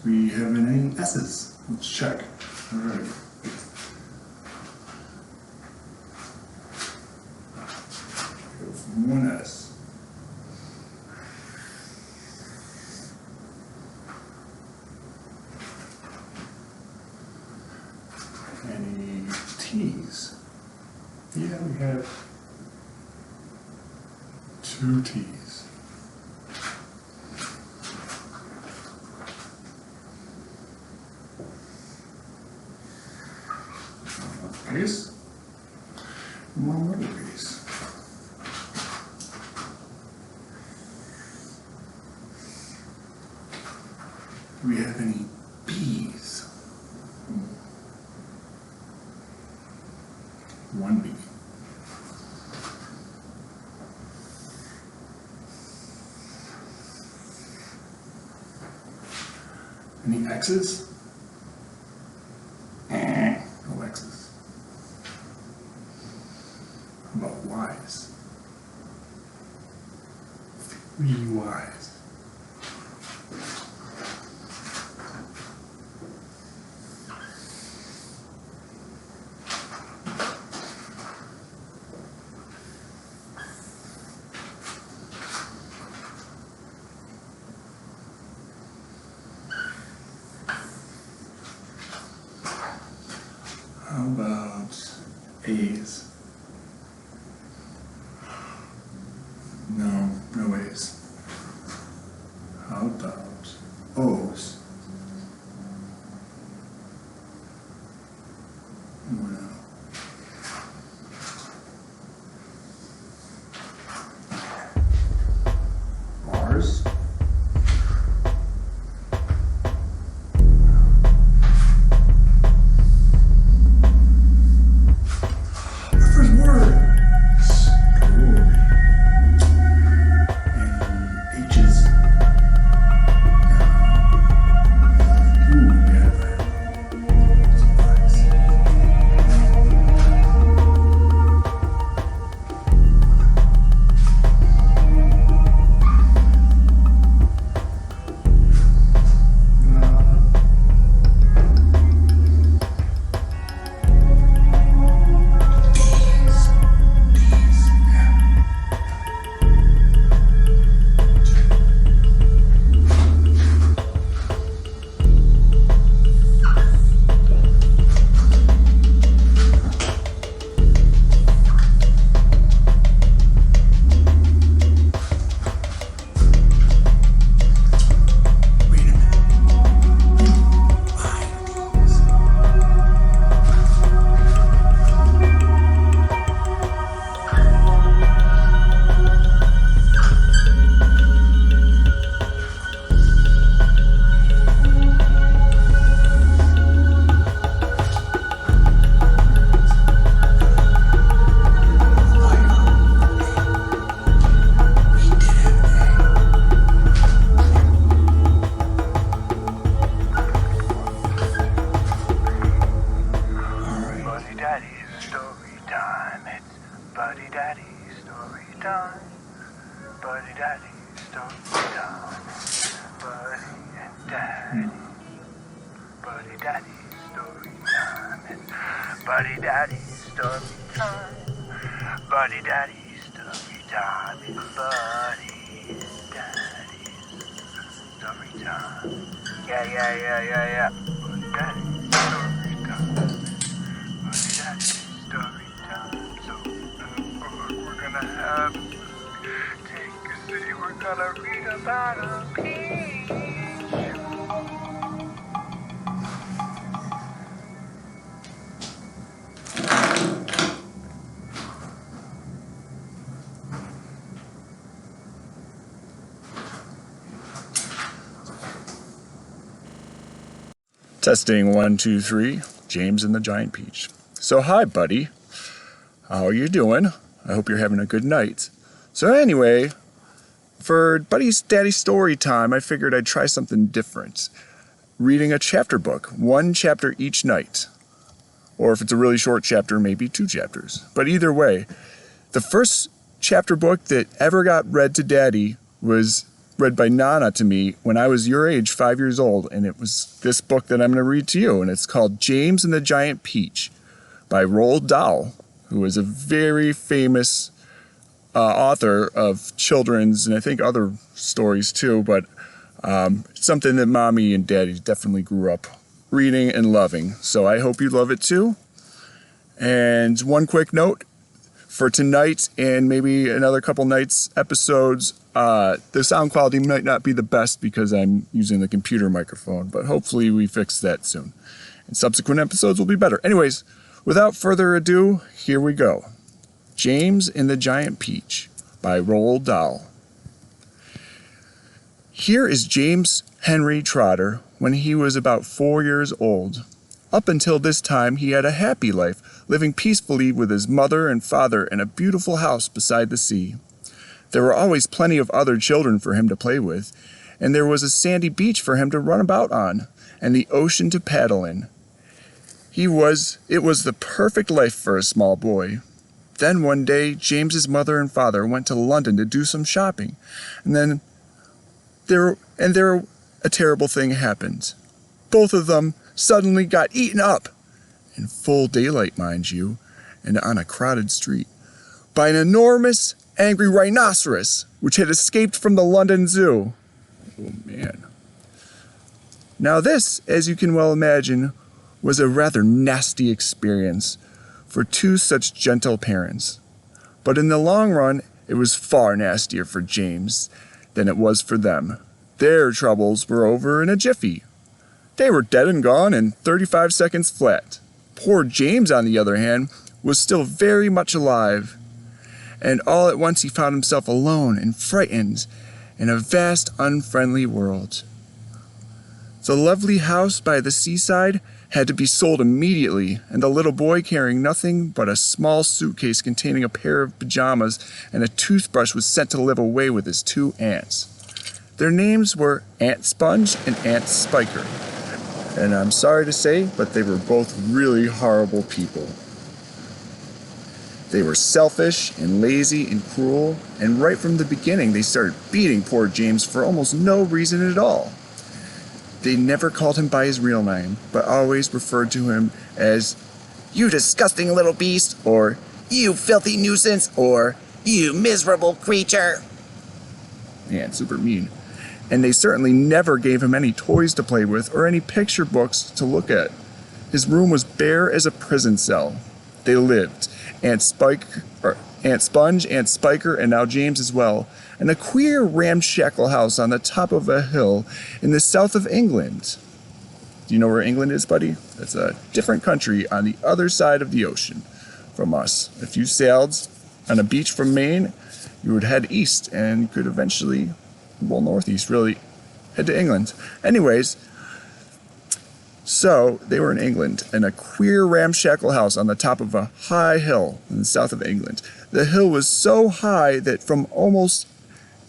we have any S's? Let's check. All right. Go from one S. Any T's? Yeah, we have 2 T's. Ace. One little ace. Do we have any B's? 1 B. Any X's? No X's. How about Y's? 3 Y's. How about A's? No, no A's. How about O's? No. R's? Buddy Daddy story time. Buddy Daddy story time. Buddy and Daddy. Buddy Daddy story time. It's Buddy Daddy story time. Buddy Daddy story time. It's Buddy and Daddy story time. Yeah. Buddy Daddy story time. Buddy Daddy story time. We're gonna have take a city. We're gonna read about a peach. Testing 1, 2, 3. James and the Giant Peach. So hi, buddy. How are you doing? I hope you're having a good night. So anyway, for Buddy's Daddy story time, I figured I'd try something different. Reading a chapter book, 1 chapter each night. Or if it's a really short chapter, maybe 2 chapters. But either way, the first chapter book that ever got read to Daddy was read by Nana to me when I was your age, 5 years old, and it was this book that I'm going to read to you, and it's called James and the Giant Peach by Roald Dahl, who is a very famous author of children's and I think other stories too, but it's something that Mommy and Daddy definitely grew up reading and loving. So I hope you love it too. And one quick note for tonight and maybe another couple nights episodes, the sound quality might not be the best because I'm using the computer microphone, but hopefully we fix that soon. And subsequent episodes will be better. Anyways, without further ado, here we go. James and the Giant Peach by Roald Dahl. Here is James Henry Trotter when he was about 4 years old. Up until this time, he had a happy life, living peacefully with his mother and father in a beautiful house beside the sea. There were always plenty of other children for him to play with, and there was a sandy beach for him to run about on, and the ocean to paddle in. It was the perfect life for a small boy. Then one day, James's mother and father went to London to do some shopping, and then a terrible thing happened. Both of them suddenly got eaten up, in full daylight, mind you, and on a crowded street, by an enormous, angry rhinoceros, which had escaped from the London Zoo. Oh man. Now this, as you can well imagine, was a rather nasty experience for two such gentle parents. But in the long run, it was far nastier for James than it was for them. Their troubles were over in a jiffy. They were dead and gone in 35 seconds flat. Poor James, on the other hand, was still very much alive. And all at once he found himself alone and frightened in a vast, unfriendly world. The lovely house by the seaside had to be sold immediately, and the little boy, carrying nothing but a small suitcase containing a pair of pajamas and a toothbrush, was sent to live away with his two aunts. Their names were Aunt Sponge and Aunt Spiker, and I'm sorry to say, but they were both really horrible people. They were selfish and lazy and cruel, and right from the beginning they started beating poor James for almost no reason at all. They never called him by his real name, but always referred to him as, "You disgusting little beast," or "You filthy nuisance," or "You miserable creature." Man, super mean. And they certainly never gave him any toys to play with or any picture books to look at. His room was bare as a prison cell. They lived, Aunt Sponge, Aunt Spiker, and now James as well, in a queer ramshackle house on the top of a hill in the south of England. Do you know where England is, buddy? That's a different country on the other side of the ocean from us. If you sailed on a beach from Maine, you would head east and could eventually, well, northeast really, head to England. Anyways, so they were in England in a queer ramshackle house on the top of a high hill in the south of England. The hill was so high that from almost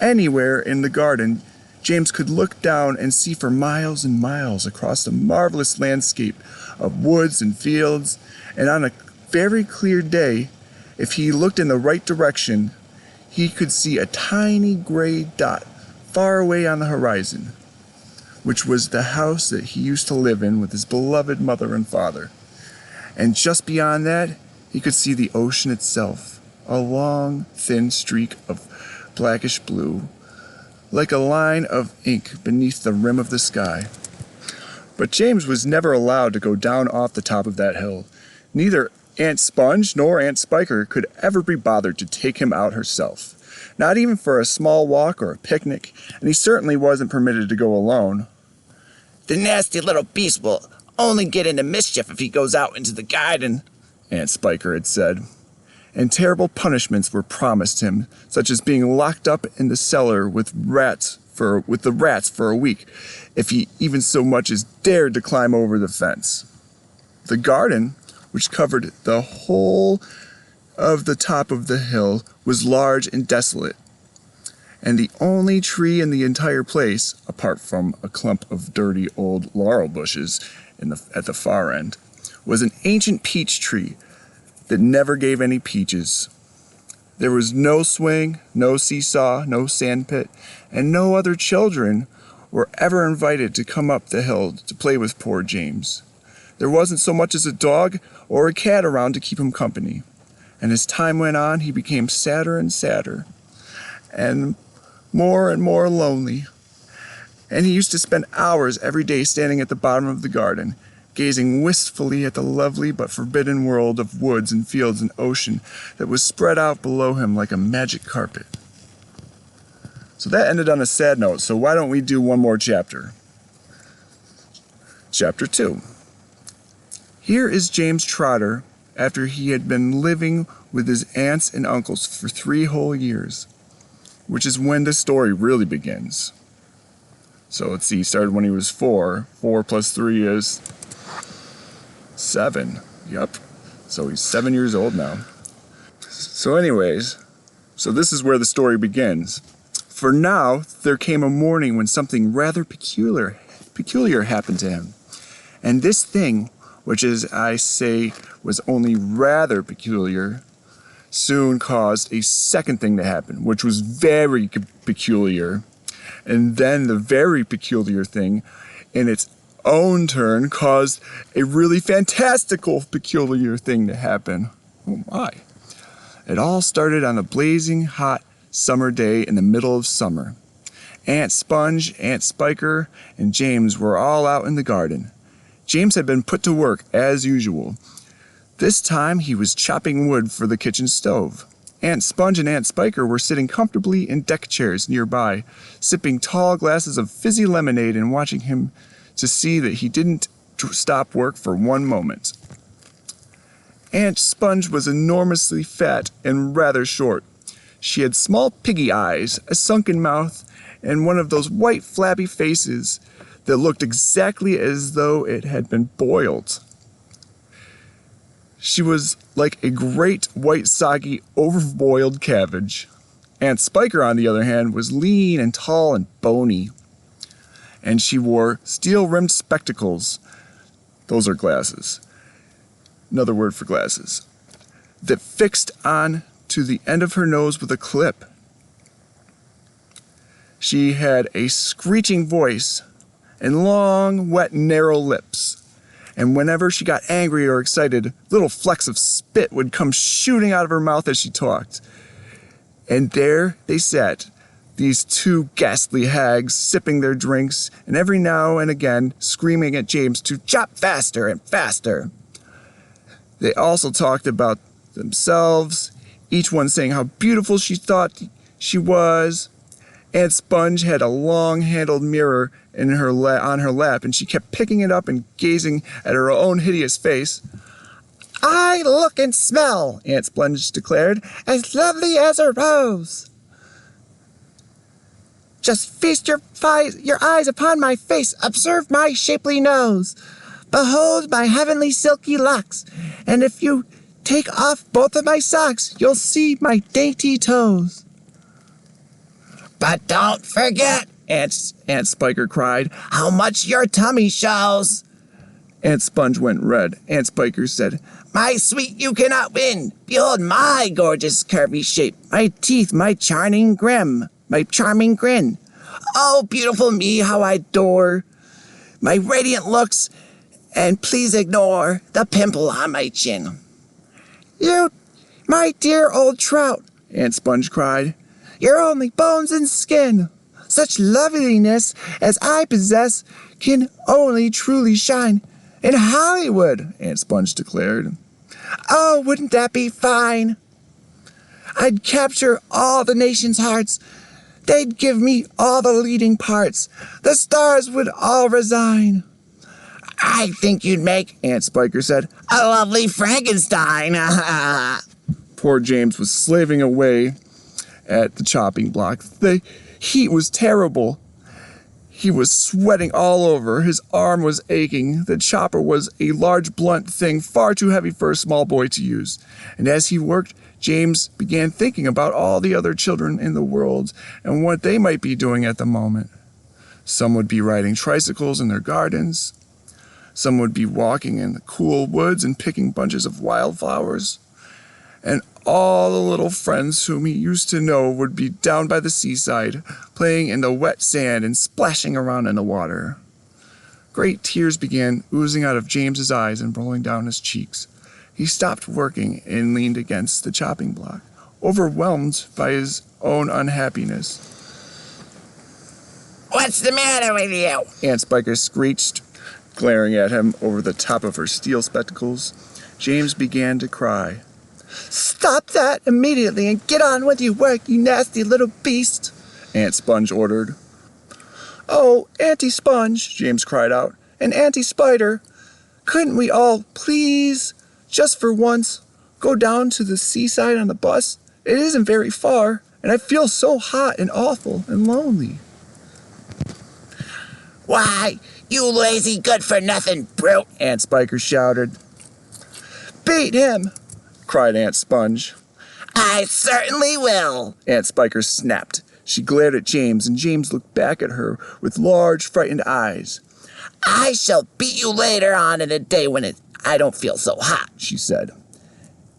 anywhere in the garden, James could look down and see for miles and miles across a marvelous landscape of woods and fields, and on a very clear day, if he looked in the right direction, he could see a tiny gray dot far away on the horizon, which was the house that he used to live in with his beloved mother and father. And just beyond that, he could see the ocean itself, a long, thin streak of blackish blue, like a line of ink beneath the rim of the sky. But James was never allowed to go down off the top of that hill. Neither Aunt Sponge nor Aunt Spiker could ever be bothered to take him out herself, not even for a small walk or a picnic, and he certainly wasn't permitted to go alone. "The nasty little beast will only get into mischief if he goes out into the garden," Aunt Spiker had said. And terrible punishments were promised him, such as being locked up in the cellar with the rats for a week, if he even so much as dared to climb over the fence. The garden, which covered the whole of the top of the hill, was large and desolate, and the only tree in the entire place, apart from a clump of dirty old laurel bushes at the far end, was an ancient peach tree that never gave any peaches. There was no swing, no seesaw, no sandpit, and no other children were ever invited to come up the hill to play with poor James. There wasn't so much as a dog or a cat around to keep him company. And as time went on, he became sadder and sadder, and more lonely. And he used to spend hours every day standing at the bottom of the garden, gazing wistfully at the lovely but forbidden world of woods and fields and ocean that was spread out below him like a magic carpet. So that ended on a sad note, so why don't we do one more chapter? Chapter 2. Here is James Trotter after he had been living with his aunts and uncles for 3 whole years, which is when the story really begins. So let's see, he started when he was 4. 4 plus 3 is 7. Yep. So he's 7 years old now. So anyways, so this is where the story begins. For now, there came a morning when something rather peculiar happened to him. And this thing, which as I say was only rather peculiar, soon caused a second thing to happen, which was very peculiar. And then the very peculiar thing, in its own turn, caused a really fantastical, peculiar thing to happen. Oh my. It all started on a blazing hot summer day in the middle of summer. Aunt Sponge, Aunt Spiker, and James were all out in the garden. James had been put to work as usual. This time he was chopping wood for the kitchen stove. Aunt Sponge and Aunt Spiker were sitting comfortably in deck chairs nearby, sipping tall glasses of fizzy lemonade and watching him to see that he didn't stop work for one moment. Aunt Sponge was enormously fat and rather short. She had small piggy eyes, a sunken mouth, and one of those white flabby faces that looked exactly as though it had been boiled. She was like a great white soggy overboiled cabbage. Aunt Spiker, on the other hand, was lean and tall and bony. And she wore steel-rimmed spectacles. Those are glasses. Another word for glasses. That fixed on to the end of her nose with a clip. She had a screeching voice and long, wet, narrow lips. And whenever she got angry or excited, little flecks of spit would come shooting out of her mouth as she talked. And there they sat, these 2 ghastly hags, sipping their drinks, and every now and again screaming at James to chop faster and faster. They also talked about themselves, each one saying how beautiful she thought she was. Aunt Sponge had a long-handled mirror in on her lap, and she kept picking it up and gazing at her own hideous face. "I look and smell," Aunt Sponge declared, "as lovely as a rose. Just feast your eyes upon my face, observe my shapely nose. Behold my heavenly silky locks, and if you take off both of my socks, you'll see my dainty toes." "But don't forget," Aunt Spiker cried, "how much your tummy shows." Aunt Sponge went red. Aunt Spiker said, "My sweet, you cannot win. Behold my gorgeous curvy shape, my teeth, my charming grin. Oh, beautiful me, how I adore my radiant looks, and please ignore the pimple on my chin." "You, my dear old trout," Aunt Sponge cried, "you're only bones and skin. Such loveliness as I possess can only truly shine in Hollywood," Aunt Sponge declared. "Oh, wouldn't that be fine? I'd capture all the nation's hearts. They'd give me all the leading parts. The stars would all resign." "I think you'd make," Aunt Spiker said, "a lovely Frankenstein." Poor James was slaving away at the chopping block. The heat was terrible. He was sweating all over. His arm was aching. The chopper was a large, blunt thing, far too heavy for a small boy to use. And as he worked, James began thinking about all the other children in the world and what they might be doing at the moment. Some would be riding tricycles in their gardens. Some would be walking in the cool woods and picking bunches of wildflowers. And all the little friends whom he used to know would be down by the seaside, playing in the wet sand and splashing around in the water. Great tears began oozing out of James's eyes and rolling down his cheeks. He stopped working and leaned against the chopping block, overwhelmed by his own unhappiness. What's the matter with you? Aunt Spiker screeched, glaring at him over the top of her steel spectacles. James began to cry. Stop that immediately and get on with your work, you nasty little beast, Aunt Sponge ordered. Oh, Auntie Sponge, James cried out, and Auntie Spider, couldn't we all, please, just for once, go down to the seaside on the bus? It isn't very far, and I feel so hot and awful and lonely. Why, you lazy good-for-nothing brute, Aunt Spiker shouted. Beat him, cried Aunt Sponge. I certainly will, Aunt Spiker snapped. She glared at James, and James looked back at her with large, frightened eyes. I shall beat you later on in the day when I don't feel so hot, she said.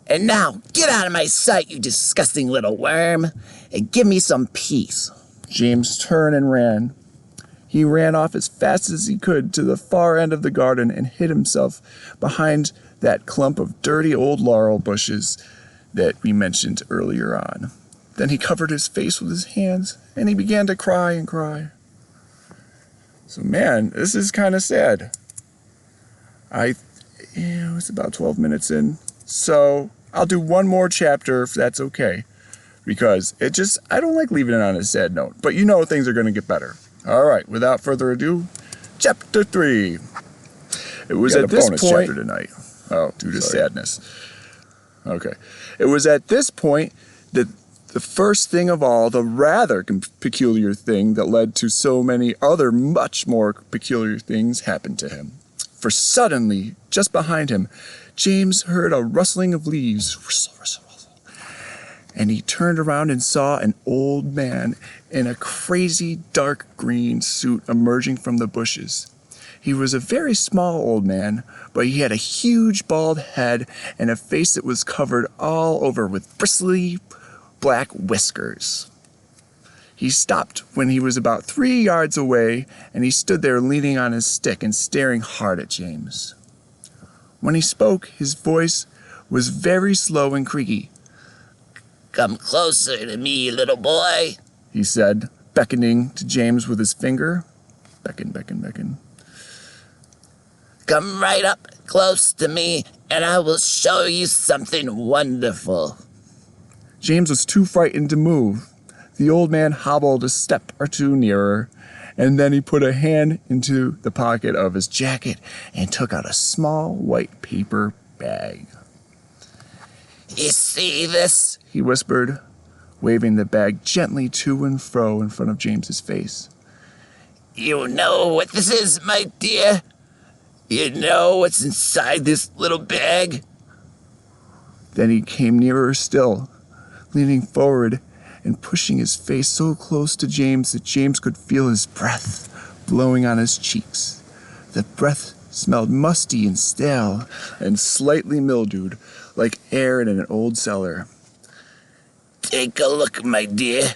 And now, get out of my sight, you disgusting little worm, and give me some peace. James turned and ran. He ran off as fast as he could to the far end of the garden and hid himself behind that clump of dirty old laurel bushes that we mentioned earlier on. Then he covered his face with his hands, and he began to cry and cry. So, man, this is kind of sad. It's about 12 minutes in, so I'll do one more chapter if that's okay, because I don't like leaving it on a sad note, but things are going to get better. All right, without further ado, Chapter 3. It was at this point... chapter tonight. Oh, due to sadness. Okay. It was at this point that the first thing of all, the rather peculiar thing that led to so many other much more peculiar things happened to him. For suddenly, just behind him, James heard a rustling of leaves. Rustle, rustle, rustle. And he turned around and saw an old man in a crazy dark green suit emerging from the bushes. He was a very small old man, but he had a huge bald head and a face that was covered all over with bristly black whiskers. He stopped when he was about 3 yards away, and he stood there leaning on his stick and staring hard at James. When he spoke, his voice was very slow and creaky. Come closer to me, little boy, he said, beckoning to James with his finger. Beckon, beckon, beckon. Come right up close to me, and I will show you something wonderful. James was too frightened to move. The old man hobbled a step or two nearer, and then he put a hand into the pocket of his jacket and took out a small white paper bag. You see this? He whispered, waving the bag gently to and fro in front of James's face. You know what this is, my dear? You know what's inside this little bag? Then he came nearer still, leaning forward and pushing his face so close to James that James could feel his breath blowing on his cheeks. The breath smelled musty and stale and slightly mildewed, like air in an old cellar. Take a look, my dear,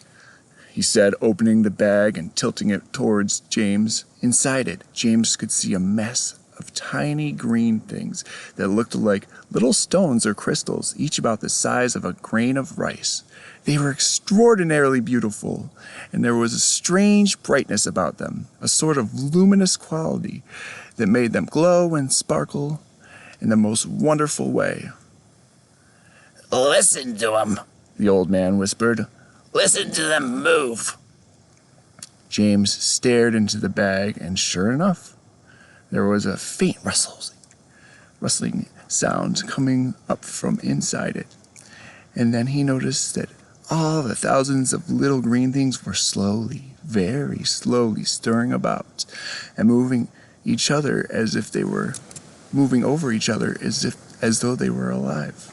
he said, opening the bag and tilting it towards James. Inside it, James could see a mess of tiny green things that looked like little stones or crystals, each about the size of a grain of rice. They were extraordinarily beautiful, and there was a strange brightness about them, a sort of luminous quality that made them glow and sparkle in the most wonderful way. Listen to them, the old man whispered. Listen to them move. James stared into the bag, and sure enough, there was a faint rustling sound coming up from inside it. And then he noticed that all the thousands of little green things were slowly, very slowly stirring about and moving each other as if they were moving over each other as though they were alive.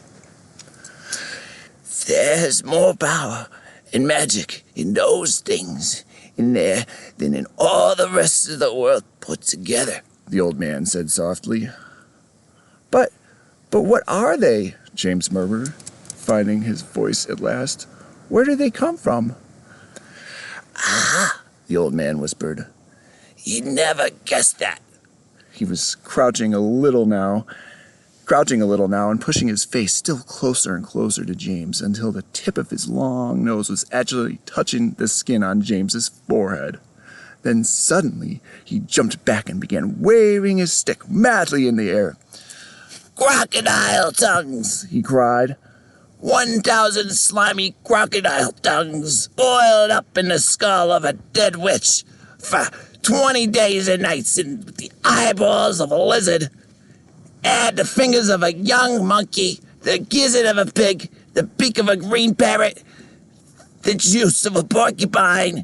There's more power and magic in those things in there than in all the rest of the world put together, the old man said softly. But what are they? James murmured. finding his voice at last. "Where do they come from?" "Ah," the old man whispered. "You'd never guess that." He was crouching a little now and pushing his face still closer and closer to James until the tip of his long nose was actually touching the skin on James's forehead. Then suddenly he jumped back and began waving his stick madly in the air. "Crocodile tongues!" he cried. 1,000 slimy crocodile tongues boiled up in the skull of a dead witch for 20 days and nights in the eyeballs of a lizard. Add the fingers of a young monkey, the gizzard of a pig, the beak of a green parrot, the juice of a porcupine,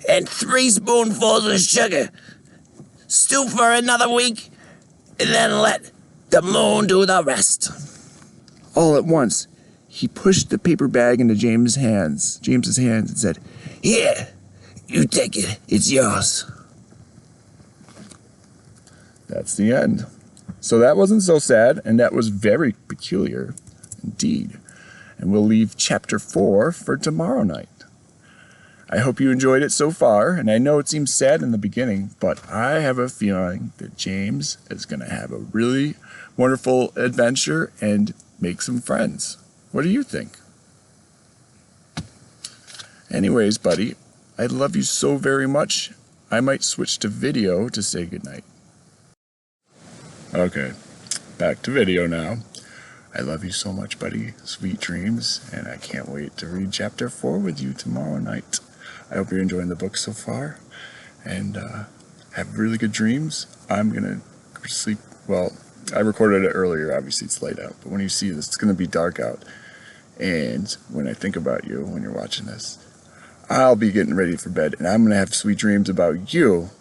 and 3 spoonfuls of sugar. Stew for another week, and then let the moon do the rest." All at once, he pushed the paper bag into James's hands and said, "Here, you take it. It's yours." That's the end. So that wasn't so sad, and that was very peculiar indeed. And we'll leave chapter 4 for tomorrow night. I hope you enjoyed it so far, and I know it seems sad in the beginning, but I have a feeling that James is going to have a really wonderful adventure and make some friends. What do you think? Anyways, buddy, I love you so very much, I might switch to video to say goodnight. Okay, back to video now. I love you so much, buddy. Sweet dreams, and I can't wait to read chapter 4 with you tomorrow night. I hope you're enjoying the book so far, and have really good dreams. I'm gonna sleep. Well, I recorded it earlier. Obviously, it's light out, but when you see this, it's gonna be dark out. And when I think about you, when you're watching this, I'll be getting ready for bed, and I'm gonna have sweet dreams about you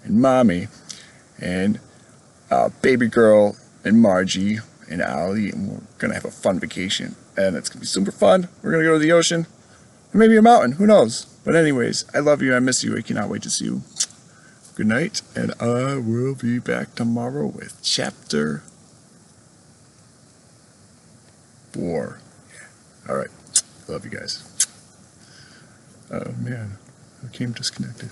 and Mommy and baby girl and Margie and Allie, and we're gonna have a fun vacation, and it's gonna be super fun. We're gonna go to the ocean, or maybe a mountain, who knows? But anyways, I love you, I miss you, I cannot wait to see you. Good night, and I will be back tomorrow with chapter 4. All right, love you guys. Oh man, I came disconnected.